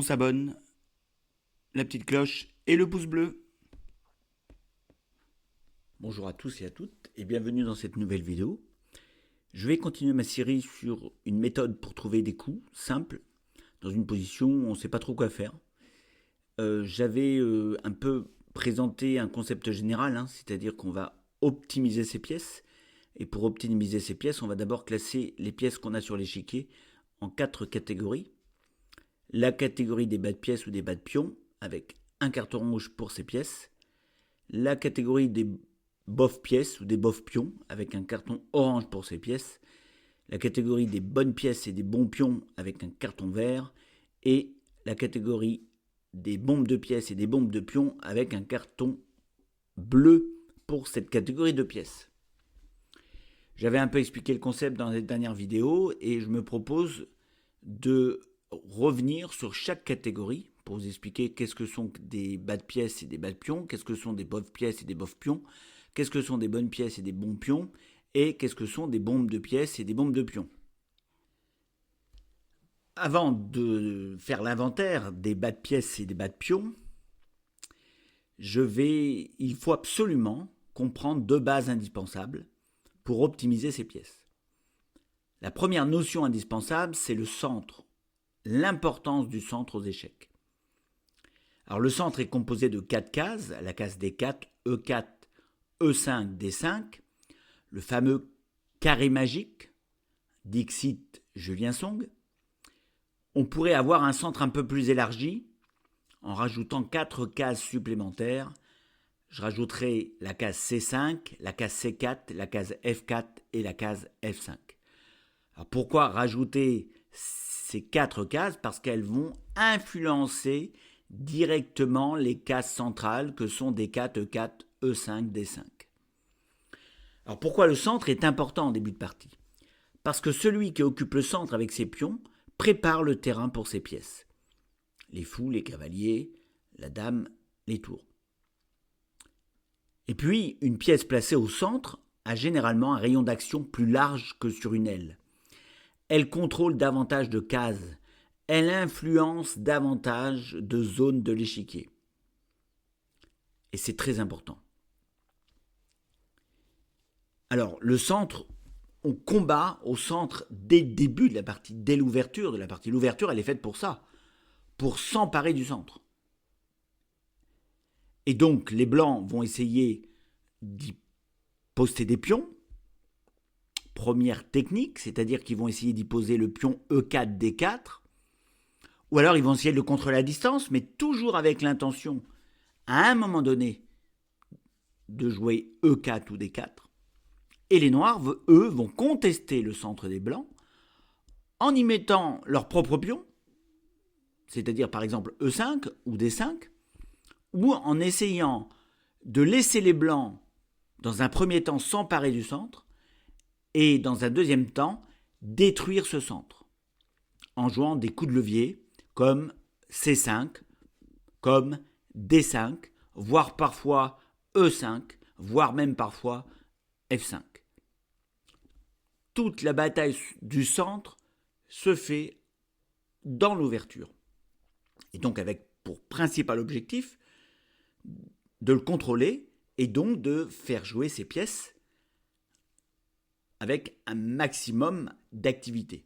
on s'abonne, la petite cloche et le pouce bleu. Bonjour à tous et à toutes et bienvenue dans cette nouvelle vidéo. Je vais continuer ma série sur une méthode pour trouver des coups simples dans une position où on ne sait pas trop quoi faire. J'avais un peu présenté un concept général, c'est-à-dire qu'on va optimiser ces pièces. Et pour optimiser ces pièces, on va d'abord classer les pièces qu'on a sur l'échiquier en 4 catégories. La catégorie des bas de pièces ou des bas de pions, avec un carton rouge pour ces pièces. La catégorie des bof pièces ou des bof pions, avec un carton orange pour ces pièces. La catégorie des bonnes pièces et des bons pions, avec un carton vert. Et la catégorie des bombes de pièces et des bombes de pions, avec un carton bleu pour cette catégorie de pièces. J'avais un peu expliqué le concept dans les dernières vidéos et je me propose de revenir sur chaque catégorie pour vous expliquer qu'est-ce que sont des bas de pièces et des bas de pions, qu'est-ce que sont des bof pièces et des bof pions, qu'est-ce que sont des bonnes pièces et des bons pions, et qu'est-ce que sont des bombes de pièces et des bombes de pions. Avant de faire l'inventaire des bas de pièces et des bas de pions, il faut absolument comprendre 2 bases indispensables pour optimiser ces pièces. La première notion indispensable, c'est le centre, l'importance du centre aux échecs. Alors le centre est composé de 4 cases, la case D4, E4, E5, D5, le fameux carré magique, Dixit Julien Song. On pourrait avoir un centre un peu plus élargi en rajoutant 4 cases supplémentaires. Je rajouterai la case C5, la case C4, la case F4 et la case F5. Alors pourquoi rajouter ces 4 cases? Parce qu'elles vont influencer directement les cases centrales que sont D4, E4, E5, D5. Alors pourquoi le centre est important en début de partie? Parce que celui qui occupe le centre avec ses pions prépare le terrain pour ses pièces. Les fous, les cavaliers, la dame, les tours. Et puis, une pièce placée au centre a généralement un rayon d'action plus large que sur une aile. Elle contrôle davantage de cases. Elle influence davantage de zones de l'échiquier. Et c'est très important. Alors, le centre, on combat au centre dès le début de la partie, dès l'ouverture de la partie. L'ouverture, elle est faite pour ça, pour s'emparer du centre. Et donc, les blancs vont essayer d'y poster des pions. Première technique, c'est-à-dire qu'ils vont essayer d'y poser le pion E4, D4. Ou alors, ils vont essayer de le contrôler à distance, mais toujours avec l'intention, à un moment donné, de jouer E4 ou D4. Et les noirs, eux, vont contester le centre des blancs en y mettant leur propre pion, c'est-à-dire par exemple E5 ou D5, ou en essayant de laisser les blancs, dans un premier temps, s'emparer du centre, et dans un deuxième temps, détruire ce centre, en jouant des coups de levier, comme C5, comme D5, voire parfois E5, voire même parfois F5. Toute la bataille du centre se fait dans l'ouverture. Et donc avec pour principal objectif de le contrôler et donc de faire jouer ses pièces avec un maximum d'activité.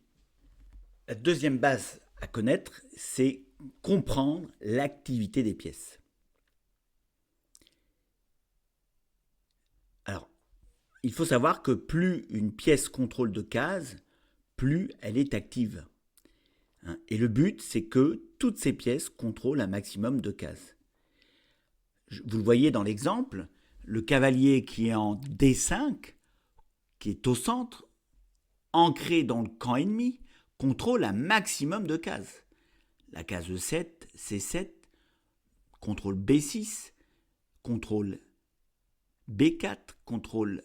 La deuxième base à connaître, c'est comprendre l'activité des pièces. Alors, il faut savoir que plus une pièce contrôle de cases, plus elle est active. Et le but, c'est que toutes ces pièces contrôlent un maximum de cases. Vous le voyez dans l'exemple, le cavalier qui est en D5, qui est au centre, ancré dans le camp ennemi, contrôle un maximum de cases. La case E7, C7, contrôle B6, contrôle B4, contrôle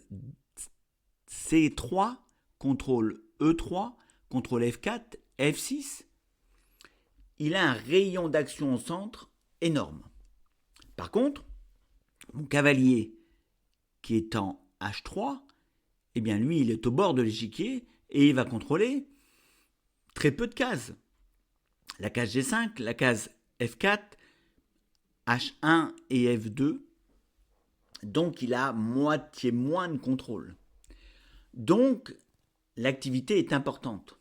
C3, contrôle E3, contrôle F4, F6. Il a un rayon d'action au centre énorme. Par contre, mon cavalier qui est en H3, eh bien lui, il est au bord de l'échiquier et il va contrôler très peu de cases. la case G5, la case F4, H1 et F2. Donc il a moitié moins de contrôle. Donc l'activité est importante.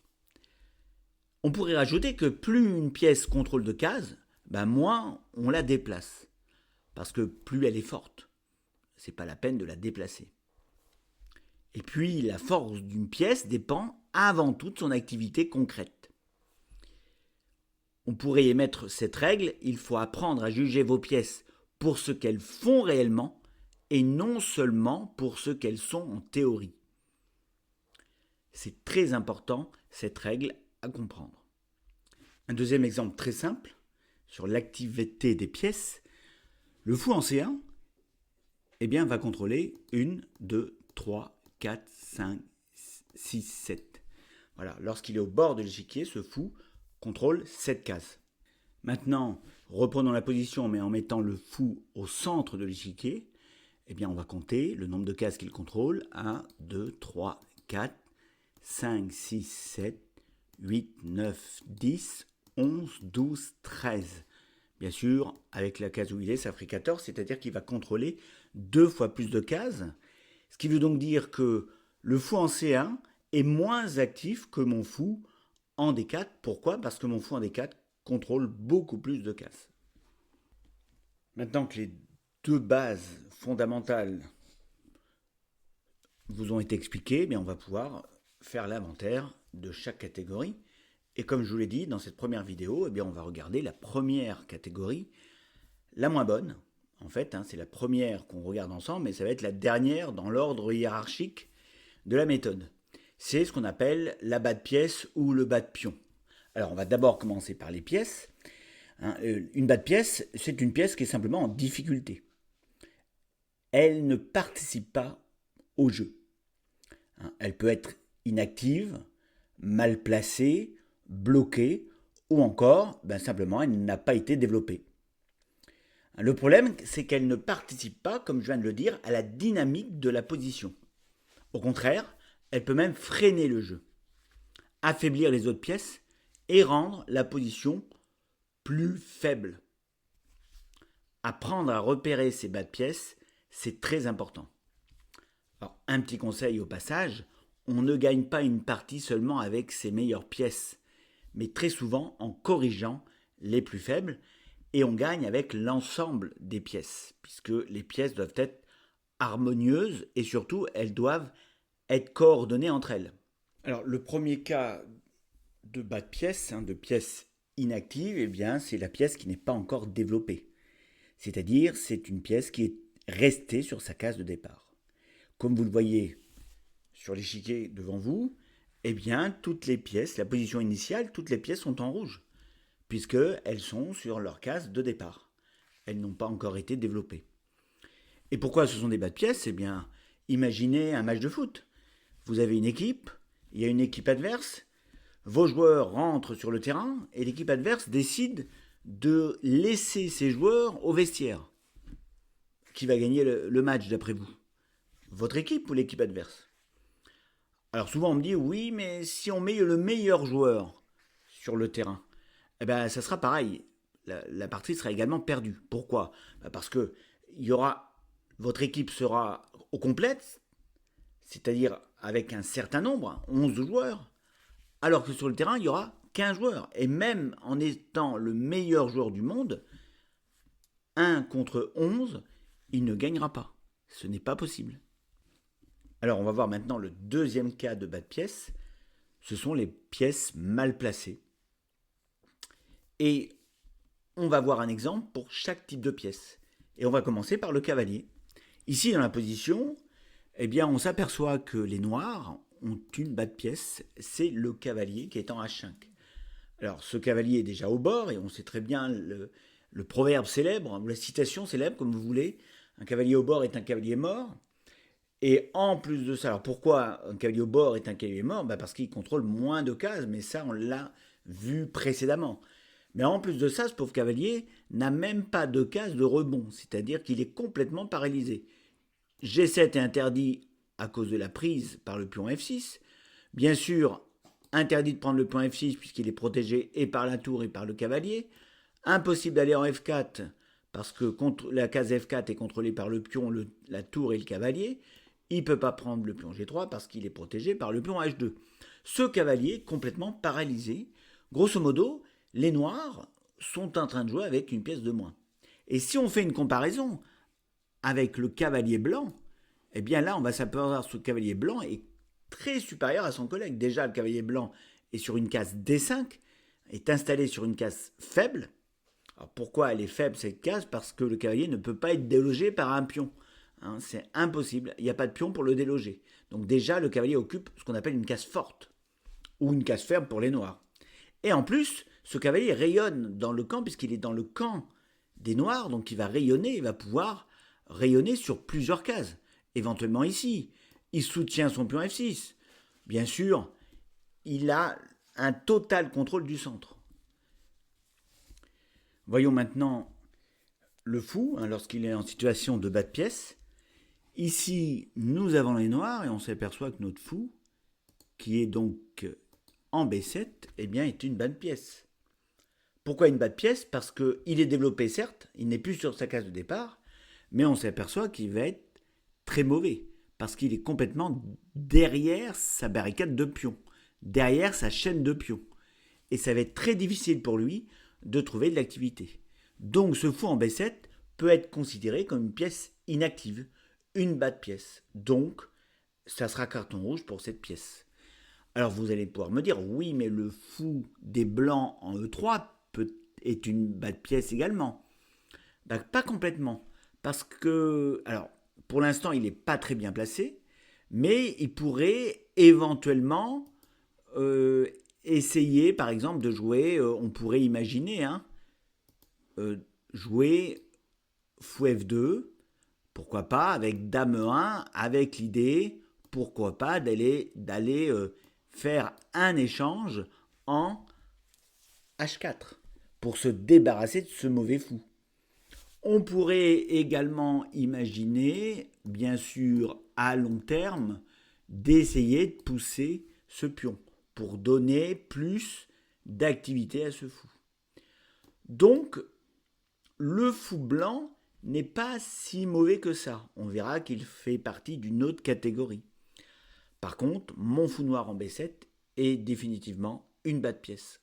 On pourrait rajouter que plus une pièce contrôle de cases, moins on la déplace. Parce que plus elle est forte, c'est pas la peine de la déplacer. Et puis la force d'une pièce dépend avant tout de son activité concrète. On pourrait émettre cette règle, il faut apprendre à juger vos pièces pour ce qu'elles font réellement et non seulement pour ce qu'elles sont en théorie. C'est très important cette règle à comprendre. Un deuxième exemple très simple sur l'activité des pièces, le fou en C1 va contrôler 1, 2, 3, 4, 5, 6, 7. Voilà, lorsqu'il est au bord de l'échiquier, ce fou contrôle 7 cases. Maintenant, reprenons la position mais en mettant le fou au centre de l'échiquier, on va compter le nombre de cases qu'il contrôle. 1, 2, 3, 4, 5, 6, 7, 8, 9, 10, 11, 12, 13. Bien sûr, avec la case où il est, ça ferait 14, c'est-à-dire qu'il va contrôler 2 fois plus de cases. Ce qui veut donc dire que le fou en C1 est moins actif que mon fou en D4. Pourquoi ? Parce que mon fou en D4 contrôle beaucoup plus de cases. Maintenant que les deux bases fondamentales vous ont été expliquées, on va pouvoir faire l'inventaire de chaque catégorie. Et comme je vous l'ai dit dans cette première vidéo, on va regarder la première catégorie, la moins bonne. En fait, c'est la première qu'on regarde ensemble, mais ça va être la dernière dans l'ordre hiérarchique de la méthode. C'est ce qu'on appelle la bas de pièce ou le bas de pion. Alors, on va d'abord commencer par les pièces. Une bas de pièce, c'est une pièce qui est simplement en difficulté. Elle ne participe pas au jeu. Elle peut être inactive, mal placée, bloquée, ou encore, simplement, elle n'a pas été développée. Le problème, c'est qu'elle ne participe pas, comme je viens de le dire, à la dynamique de la position. Au contraire, elle peut même freiner le jeu, affaiblir les autres pièces et rendre la position plus faible. Apprendre à repérer ces bas de pièces, c'est très important. Alors, un petit conseil au passage, on ne gagne pas une partie seulement avec ses meilleures pièces, mais très souvent en corrigeant les plus faibles, et on gagne avec l'ensemble des pièces, puisque les pièces doivent être harmonieuses et surtout elles doivent être coordonnées entre elles. Alors le premier cas de bas de pièce, de pièce inactive, c'est la pièce qui n'est pas encore développée. C'est-à-dire c'est une pièce qui est restée sur sa case de départ. Comme vous le voyez sur l'échiquier devant vous, toutes les pièces, la position initiale, toutes les pièces sont en rouge, puisqu'elles sont sur leur case de départ. Elles n'ont pas encore été développées. Et pourquoi ce sont des bas de pièces ? Imaginez un match de foot. Vous avez une équipe, il y a une équipe adverse, vos joueurs rentrent sur le terrain et l'équipe adverse décide de laisser ses joueurs au vestiaire. Qui va gagner le match d'après vous ? Votre équipe ou l'équipe adverse ? Alors souvent on me dit oui, mais si on met le meilleur joueur sur le terrain, ça sera pareil. La partie sera également perdue. Pourquoi ? Parce que votre équipe sera au complète, c'est-à-dire avec un certain nombre, 11 joueurs, alors que sur le terrain, il y aura 15 joueurs. Et même en étant le meilleur joueur du monde, 1 contre 11, il ne gagnera pas. Ce n'est pas possible. Alors on va voir maintenant le deuxième cas de bas de pièce. Ce sont les pièces mal placées. Et on va voir un exemple pour chaque type de pièce. Et on va commencer par le cavalier. Ici dans la position, on s'aperçoit que les noirs ont une bas de pièce. C'est le cavalier qui est en H5. Alors ce cavalier est déjà au bord et on sait très bien le proverbe célèbre, ou la citation célèbre comme vous voulez. Un cavalier au bord est un cavalier mort. Et en plus de ça, alors pourquoi un cavalier au bord est un cavalier mort ? Parce qu'il contrôle moins de cases, mais ça on l'a vu précédemment. Mais en plus de ça, ce pauvre cavalier n'a même pas de case de rebond, c'est-à-dire qu'il est complètement paralysé. G7 est interdit à cause de la prise par le pion F6. Bien sûr, interdit de prendre le pion F6 puisqu'il est protégé et par la tour et par le cavalier. Impossible d'aller en F4 parce que la case F4 est contrôlée par le pion, la tour et le cavalier. Il ne peut pas prendre le pion G3 parce qu'il est protégé par le pion H2. Ce cavalier est complètement paralysé. Grosso modo, les noirs sont en train de jouer avec une pièce de moins. Et si on fait une comparaison avec le cavalier blanc, eh bien là, on va s'apercevoir que ce cavalier blanc est très supérieur à son collègue. Déjà, le cavalier blanc est sur une case D5, est installé sur une case faible. Alors pourquoi elle est faible cette case? Parce que le cavalier ne peut pas être délogé par un pion. C'est impossible, il n'y a pas de pion pour le déloger. Donc déjà, le cavalier occupe ce qu'on appelle une case forte, ou une case ferme pour les noirs. Et en plus, ce cavalier rayonne dans le camp, puisqu'il est dans le camp des noirs, donc il va rayonner, il va pouvoir rayonner sur plusieurs cases. Éventuellement ici, il soutient son pion F6. Bien sûr, il a un total contrôle du centre. Voyons maintenant le fou, lorsqu'il est en situation de bas de pièce. Ici, nous avons les noirs et on s'aperçoit que notre fou, qui est donc en B7, eh bien, est une bas de pièce. Pourquoi une bas de pièce? Parce qu'il est développé, certes, il n'est plus sur sa case de départ, mais on s'aperçoit qu'il va être très mauvais, parce qu'il est complètement derrière sa barricade de pions, derrière sa chaîne de pions. Et ça va être très difficile pour lui de trouver de l'activité. Donc ce fou en B7 peut être considéré comme une pièce inactive, une bas de pièce. Donc ça sera carton rouge pour cette pièce. Alors vous allez pouvoir me dire, oui, mais le fou des blancs en E3 est une bas de pièce également. Ben, pas complètement. Parce que, alors, pour l'instant, il n'est pas très bien placé, mais il pourrait éventuellement essayer, par exemple, de jouer, on pourrait imaginer, jouer fou F2, pourquoi pas, avec dame E1, avec l'idée, pourquoi pas, d'aller faire un échange en H4 pour se débarrasser de ce mauvais fou. On pourrait également imaginer, bien sûr, à long terme, d'essayer de pousser ce pion pour donner plus d'activité à ce fou. Donc, le fou blanc n'est pas si mauvais que ça. On verra qu'il fait partie d'une autre catégorie. Par contre, mon fou noir en B7 est définitivement une bas de pièce.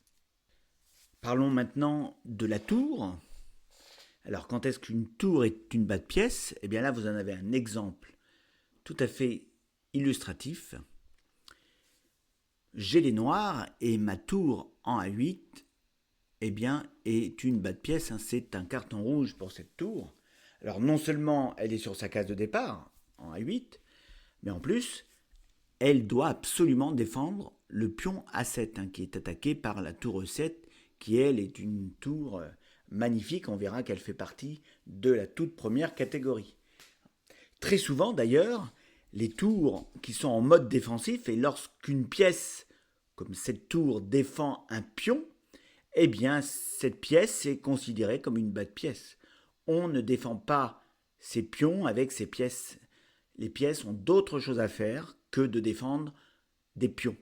Parlons maintenant de la tour. Alors, quand est-ce qu'une tour est une bas de pièce? Eh bien là, vous en avez un exemple tout à fait illustratif. J'ai les noirs et ma tour en A8 eh bien, est une bas de pièce. C'est un carton rouge pour cette tour. Alors, non seulement elle est sur sa case de départ, en A8, mais en plus, elle doit absolument défendre le pion A7, qui est attaqué par la tour E7, qui, elle, est une tour magnifique. On verra qu'elle fait partie de la toute première catégorie. Très souvent, d'ailleurs, les tours qui sont en mode défensif, et lorsqu'une pièce comme cette tour défend un pion, eh bien, cette pièce est considérée comme une bas de pièce. On ne défend pas ces pions avec ces pièces. Les pièces ont d'autres choses à faire que de défendre des pions.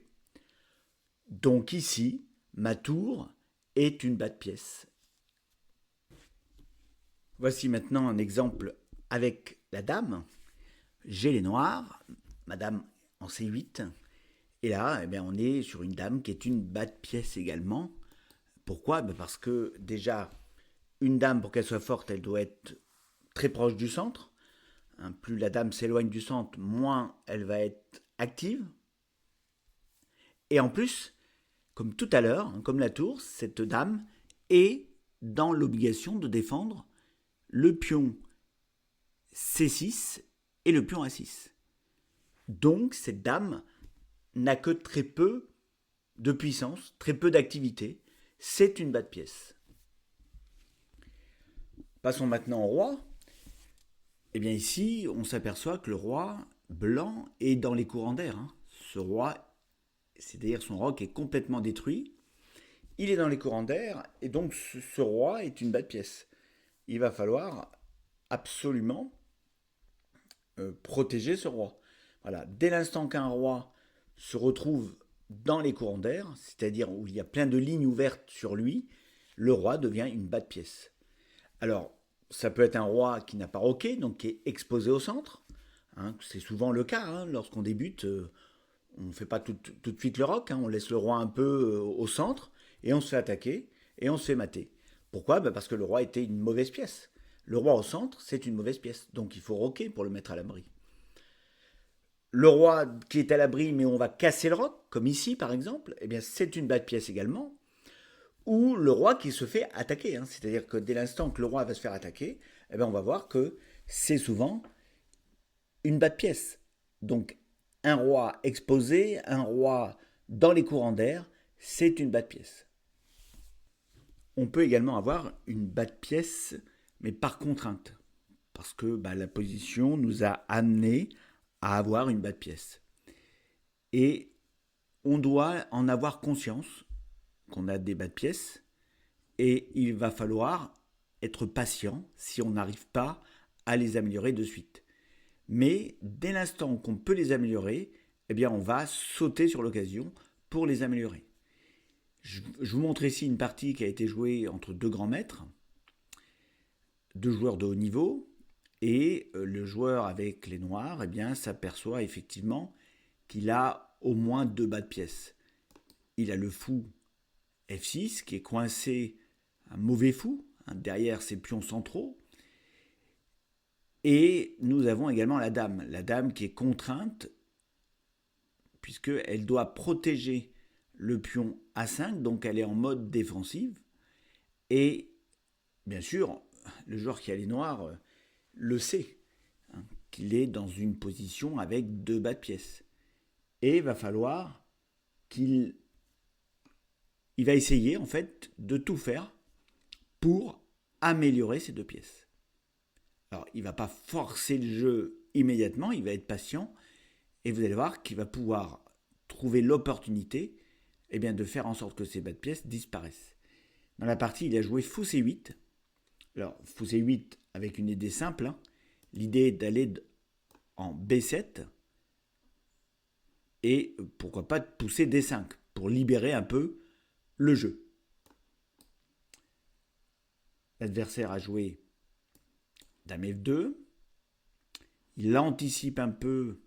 Donc ici, ma tour est une bas de pièce. Voici maintenant un exemple avec la dame. J'ai les noirs, ma dame en C8. Et là, eh bien, on est sur une dame qui est une bas de pièce également. Pourquoi? Parce que déjà, une dame, pour qu'elle soit forte, elle doit être très proche du centre. Plus la dame s'éloigne du centre, moins elle va être active. Et en plus, comme tout à l'heure, comme la tour, cette dame est dans l'obligation de défendre le pion C6 et le pion A6. Donc cette dame n'a que très peu de puissance, très peu d'activité. C'est une bas de pièce. Passons maintenant au roi. Eh bien ici, on s'aperçoit que le roi blanc est dans les courants d'air. Ce roi, c'est-à-dire son roc est complètement détruit. Il est dans les courants d'air et donc ce roi est une bas de pièce. Il va falloir absolument protéger ce roi. Voilà. Dès l'instant qu'un roi se retrouve dans les courants d'air, c'est-à-dire où il y a plein de lignes ouvertes sur lui, le roi devient une bas de pièce. Alors, ça peut être un roi qui n'a pas roqué, donc qui est exposé au centre. Hein, c'est souvent le cas, hein, lorsqu'on débute, on ne fait pas tout de suite le roc, hein, on laisse le roi un peu au centre, et on se fait attaquer, et on se fait mater. Pourquoi? Parce que le roi était une mauvaise pièce. Le roi au centre, c'est une mauvaise pièce, donc il faut roquer pour le mettre à l'abri. Le roi qui est à l'abri, mais on va casser le roc, comme ici par exemple, eh bien c'est une bas de pièce également. Ou le roi qui se fait attaquer, hein, c'est-à-dire que dès l'instant que le roi va se faire attaquer, eh bien on va voir que c'est souvent une bas de pièce. Donc un roi exposé, un roi dans les courants d'air, c'est une bas de pièce. On peut également avoir une bas de pièce, mais par contrainte, parce que la position nous a amené à avoir une bas de pièce. Et on doit en avoir conscience qu'on a des bas de pièce, et il va falloir être patient si on n'arrive pas à les améliorer de suite. Mais dès l'instant qu'on peut les améliorer, eh bien on va sauter sur l'occasion pour les améliorer. Je vous montre ici une partie qui a été jouée entre deux grands maîtres, deux joueurs de haut niveau, et le joueur avec les noirs eh bien, s'aperçoit effectivement qu'il a au moins deux bas de pièce. Il a le fou F6 qui est coincé, un mauvais fou, hein, derrière ses pions centraux. Et nous avons également la dame qui est contrainte, puisqu'elle doit protéger le pion A5, donc elle est en mode défensive. Et bien sûr, le joueur qui a les noirs le sait, hein, qu'il est dans une position avec deux bas de pièce. Et il va falloir qu'il va essayer en fait de tout faire pour améliorer ces deux pièces. Alors, il ne va pas forcer le jeu immédiatement, il va être patient, et vous allez voir qu'il va pouvoir trouver l'opportunité de faire en sorte que ces bas de pièces disparaissent. Dans la partie, il a joué fou C8. Alors, fou C8 avec une idée simple, hein. L'idée est d'aller en B7 et pourquoi pas de pousser D5 pour libérer un peu le jeu. L'adversaire a joué Dame F2. Il anticipe un peu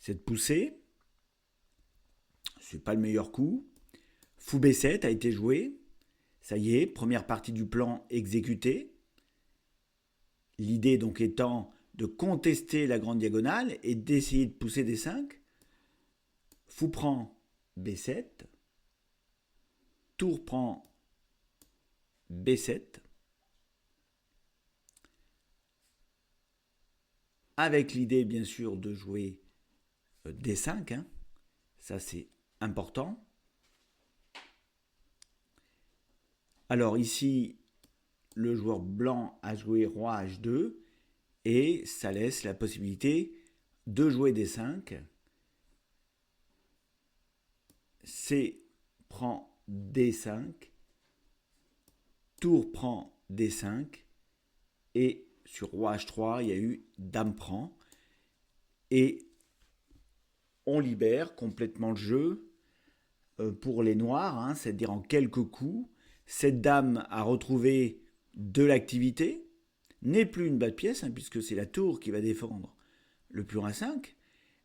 cette poussée. C'est pas le meilleur coup. Fou B7 a été joué. Ça y est, première partie du plan exécutée. L'idée donc étant de contester la grande diagonale et d'essayer de pousser D5. Fou prend B7. Tour prend B7. Avec l'idée bien sûr de jouer D5. Hein. Ça c'est important. Alors ici, le joueur blanc a joué roi H2 et ça laisse la possibilité de jouer D5. C prend D5. Tour prend D5. Et sur roi H3, il y a eu dame prend. Et on libère complètement le jeu pour les noirs, hein, c'est-à-dire en quelques coups. Cette dame a retrouvé de l'activité, n'est plus une bas de pièce, hein, puisque c'est la tour qui va défendre le pion A5.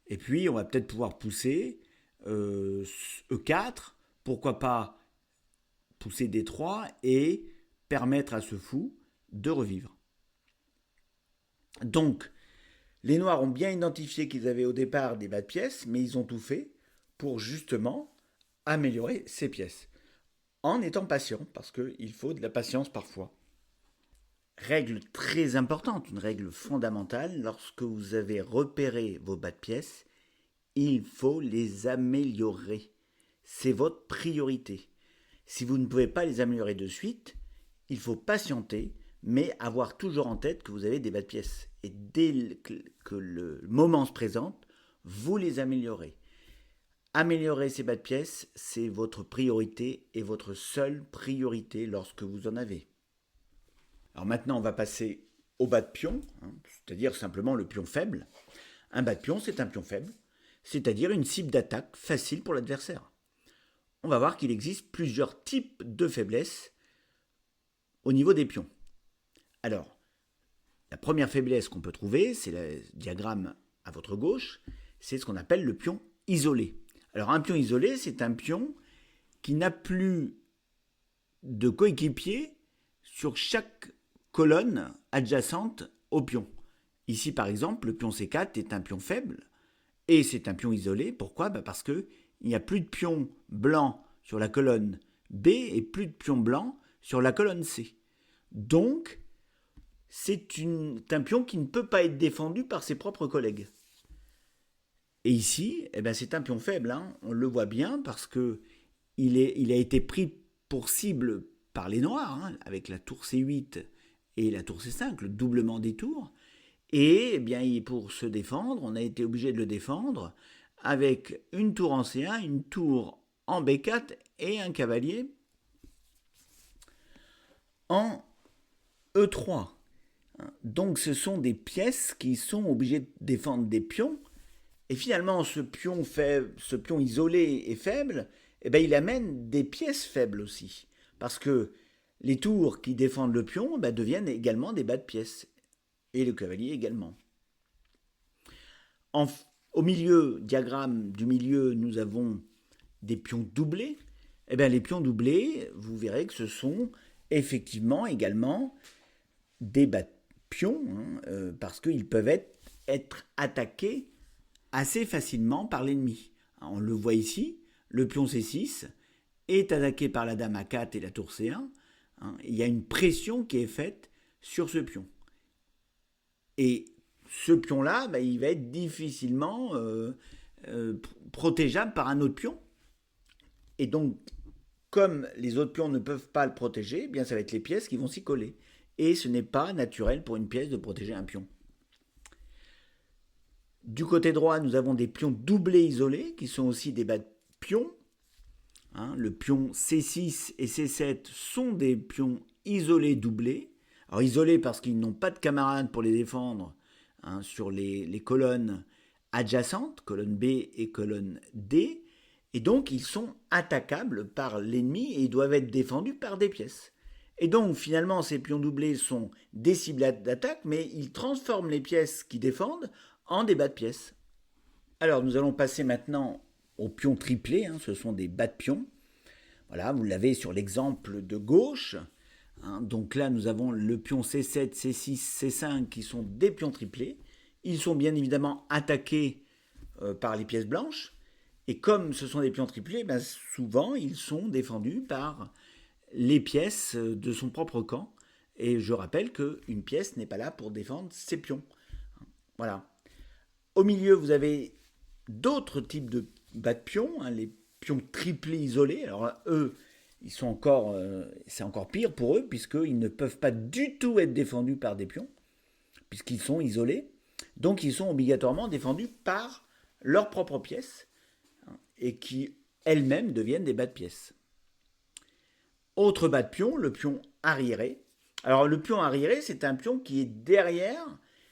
Et puis, on va peut-être pouvoir pousser E4, pourquoi pas pousser D3 et permettre à ce fou de revivre. Donc, les noirs ont bien identifié qu'ils avaient au départ des bas de pièces, mais ils ont tout fait pour justement améliorer ces pièces. En étant patient, parce qu'il faut de la patience parfois. Règle très importante, une règle fondamentale, lorsque vous avez repéré vos bas de pièces, il faut les améliorer. C'est votre priorité. Si vous ne pouvez pas les améliorer de suite, il faut patienter, mais avoir toujours en tête que vous avez des bas de pièces. Et dès que le moment se présente, vous les améliorez. Améliorer ces bas de pièces, c'est votre priorité et votre seule priorité lorsque vous en avez. Alors maintenant, on va passer au bas de pion, hein, c'est-à-dire simplement le pion faible. Un bas de pion, c'est un pion faible. c'est-à-dire une cible d'attaque facile pour l'adversaire. On va voir qu'il existe plusieurs types de faiblesses au niveau des pions. Alors, la première faiblesse qu'on peut trouver, c'est le diagramme à votre gauche, c'est ce qu'on appelle le pion isolé. Alors un pion isolé, c'est un pion qui n'a plus de coéquipier sur chaque colonne adjacente au pion. Ici par exemple, le pion C4 est un pion faible et c'est un pion isolé. Pourquoi ? Parce qu'il n'y a plus de pion blanc sur la colonne B et plus de pion blanc sur la colonne C. Donc, c'est un pion qui ne peut pas être défendu par ses propres collègues. Et ici, c'est un pion faible, hein. On le voit bien parce que il a été pris pour cible par les noirs, hein, avec la tour C8 et la tour C5, le doublement des tours. Et pour se défendre, on a été obligé de le défendre avec une tour en C1, une tour en B4 et un cavalier en E3. Donc ce sont des pièces qui sont obligées de défendre des pions. Et finalement, ce pion isolé et faible, il amène des pièces faibles aussi. Parce que les tours qui défendent le pion deviennent également des bas de pièces. Et le cavalier également. Au milieu, diagramme du milieu, nous avons des pions doublés. Les pions doublés, vous verrez que ce sont effectivement également des bas de pions, parce qu'ils peuvent être attaqués assez facilement par l'ennemi. On le voit ici, le pion C6 est attaqué par la dame A4 et la tour C1. Il y a une pression qui est faite sur ce pion. Et ce pion-là, il va être difficilement protégeable par un autre pion. Et donc, comme les autres pions ne peuvent pas le protéger, ça va être les pièces qui vont s'y coller. Et ce n'est pas naturel pour une pièce de protéger un pion. Du côté droit, nous avons des pions doublés isolés, qui sont aussi des bas de pions. Le pion C6 et C7 sont des pions isolés doublés. Alors isolés parce qu'ils n'ont pas de camarades pour les défendre sur les colonnes adjacentes, colonne B et colonne D, et donc ils sont attaquables par l'ennemi et ils doivent être défendus par des pièces. Et donc finalement ces pions doublés sont des cibles d'attaque, mais ils transforment les pièces qui défendent en des bas de pièces. Alors nous allons passer maintenant aux pions triplés, ce sont des bas de pions. Voilà, vous l'avez sur l'exemple de gauche. Donc là, nous avons le pion C7, C6, C5 qui sont des pions triplés. Ils sont bien évidemment attaqués par les pièces blanches. Et comme ce sont des pions triplés, souvent ils sont défendus par les pièces de son propre camp. Et je rappelle qu'une pièce n'est pas là pour défendre ses pions. Voilà. Au milieu, vous avez d'autres types de bas de pions, les pions triplés isolés. Alors là, eux, c'est encore pire pour eux, puisqu'ils ne peuvent pas du tout être défendus par des pions, puisqu'ils sont isolés. Donc ils sont obligatoirement défendus par leurs propres pièces, et qui elles-mêmes deviennent des bas de pièces. Autre bas de pion, le pion arriéré. Alors le pion arriéré, c'est un pion qui est derrière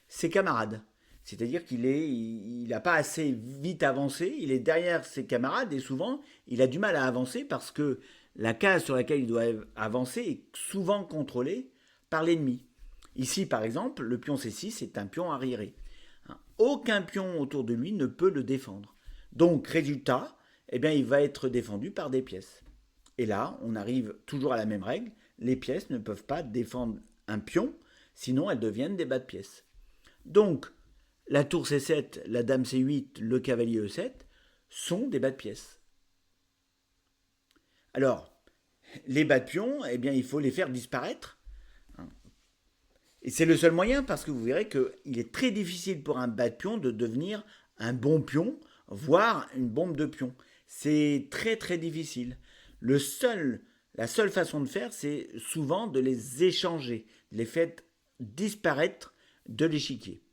ses camarades. C'est-à-dire qu'il n'a pas assez vite avancé, il est derrière ses camarades et souvent il a du mal à avancer parce que la case sur laquelle il doit avancer est souvent contrôlée par l'ennemi. Ici par exemple, le pion C6 est un pion arriéré. Aucun pion autour de lui ne peut le défendre. Donc résultat, il va être défendu par des pièces. Et là, on arrive toujours à la même règle, les pièces ne peuvent pas défendre un pion, sinon elles deviennent des bas de pièces. Donc, la tour C7, la dame C8, le cavalier E7 sont des bas de pièces. Alors, les bas de pion, il faut les faire disparaître. Et c'est le seul moyen parce que vous verrez qu'il est très difficile pour un bas de pion de devenir un bon pion, voire une bombe de pion. C'est très très difficile. La seule façon de faire, c'est souvent de les échanger, de les faire disparaître de l'échiquier.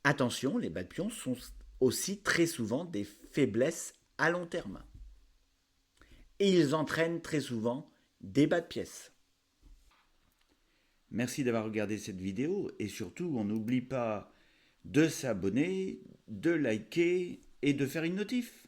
Attention, les bas de pion sont aussi très souvent des faiblesses à long terme. Et ils entraînent très souvent des bas de pièces. Merci d'avoir regardé cette vidéo et surtout, on n'oublie pas de s'abonner, de liker et de faire une notif.